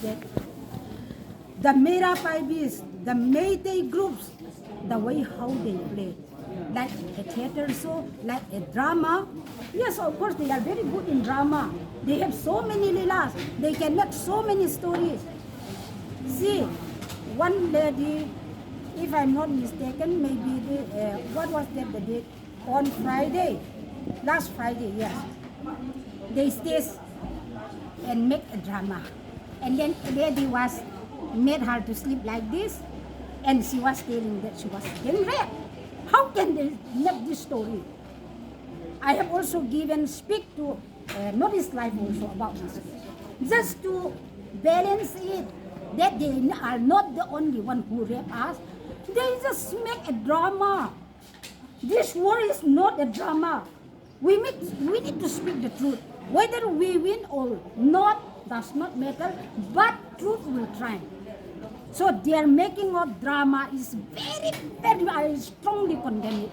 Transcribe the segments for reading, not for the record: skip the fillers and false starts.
said, the Mera Paibis, the Meitei groups, the way how they play, like a theater show, like a drama. Yes, of course, they are very good in drama. They have so many Lilas. They can make so many stories. See, one lady, if I'm not mistaken, maybe what was that the date? On Friday, last Friday, yes. They stay and make a drama. And then a lady was made her to sleep like this, and she was telling that she was getting raped. How can they make this story? I have also speak to Notice Life also about this, just to balance it, that they are not the only one who rape us. They just make a drama. This war is not a drama. We need to speak the truth. Whether we win or not does not matter, but truth will triumph. So their making of drama is very, very, I strongly condemn it.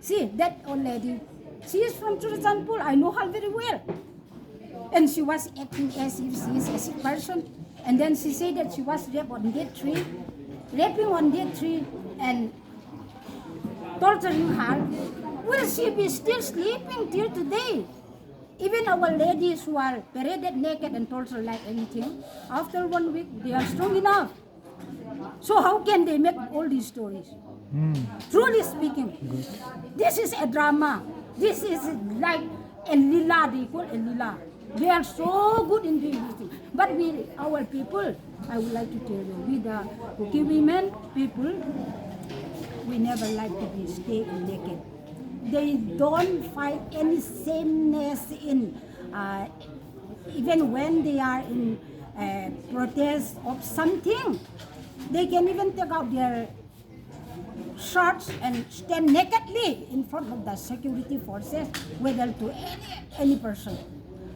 See, that old lady, she is from Churachandpur. I know her very well. And she was acting as if she is a sick person. And then she said that she was raped on day 3, raping on day 3 and torturing her. Will she be still sleeping till today? Even our ladies who are paraded naked and tortured like anything, after 1 week, they are strong enough. So how can they make all these stories? Truly speaking, this is a drama. This is like a Lila, they call a Lila. They are so good in doing this thing. But we, our people, I would like to tell you, we the KWOHR women people, we never like to be stay naked. They don't find any sameness in, even when they are in protest of something, they can even take out their shorts and stand nakedly in front of the security forces, whether to any person.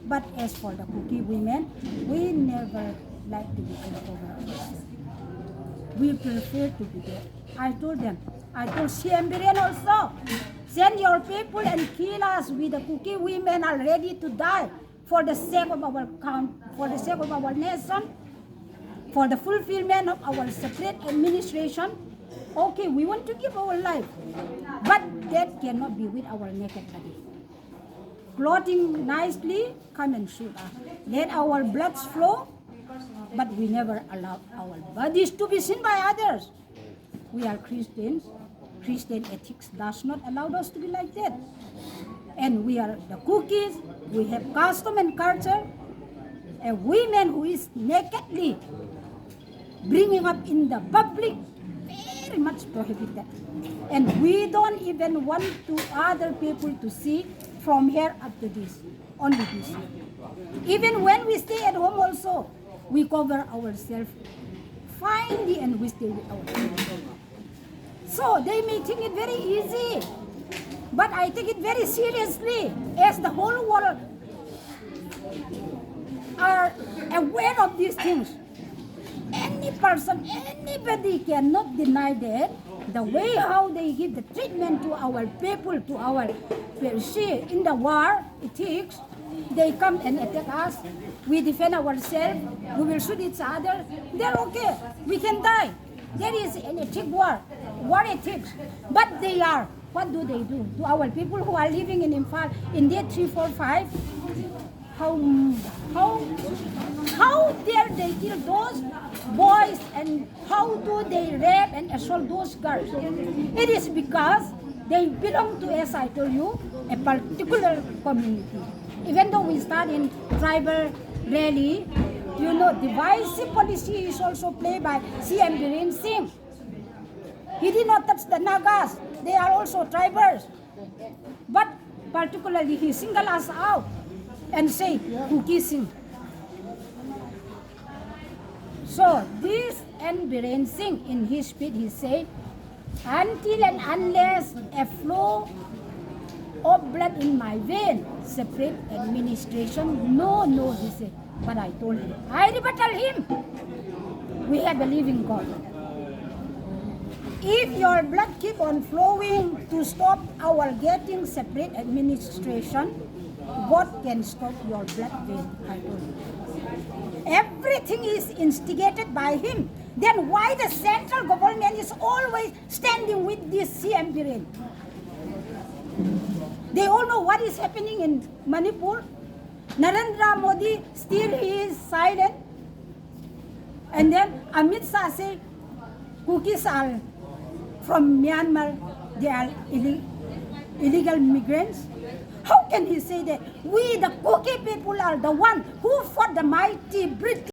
But as for the KWOHR women, we never like to be uncovered. We prefer to be there. I told Siambirian also, send your people and kill us. We the KWOHR women are ready to die for the sake of our for the sake of our nation, for the fulfillment of our separate administration. Okay, we want to give our life, but that cannot be with our naked body. Clothing nicely, come and shoot us. Let our blood flow, but we never allow our bodies to be seen by others. We are Christians. Christian ethics does not allow us to be like that. And we are the cookies, we have custom and culture. A woman who is nakedly bringing up in the public, very much prohibited. And we don't even want to other people to see from here up to this, only this. Even when we stay at home also, we cover ourselves finely and we stay with our children. So they may think it very easy, but I take it very seriously, as the whole world are aware of these things. Any person, anybody cannot deny that the way how they give the treatment to our people, to our, see, in the war ethics, they come and attack us, we defend ourselves, we will shoot each other, they're okay, we can die. There is an ethic war ethics, but they are, what do they do to our people who are living in Imphal, in day 3, 4, 5? How dare they kill those boys, and how do they rape and assault those girls? It is because they belong to, as I told you, a particular community. Even though we start in tribal rally, you know, divisive policy is also played by CM Biren Singh. He did not touch the Nagas. They are also tribals. But particularly he singled us out and say, KWOHR Singh. So this and Biren Singh, in his speech, he said, until and unless a flow of blood in my vein, separate administration, no, he said. But I told him, I rebuttal him. We have a living God. If your blood keep on flowing to stop our getting separate administration, what can stop your blood vein? I told him. everything is instigated by him, then why the central government is always standing with this CM Biren? They all know what is happening in Manipur. Narendra Modi still is silent. And then Amit Shah say, cookies are from Myanmar, they are illegal migrants. How can he say that? We, the Cookie people, are the one who fought the mighty British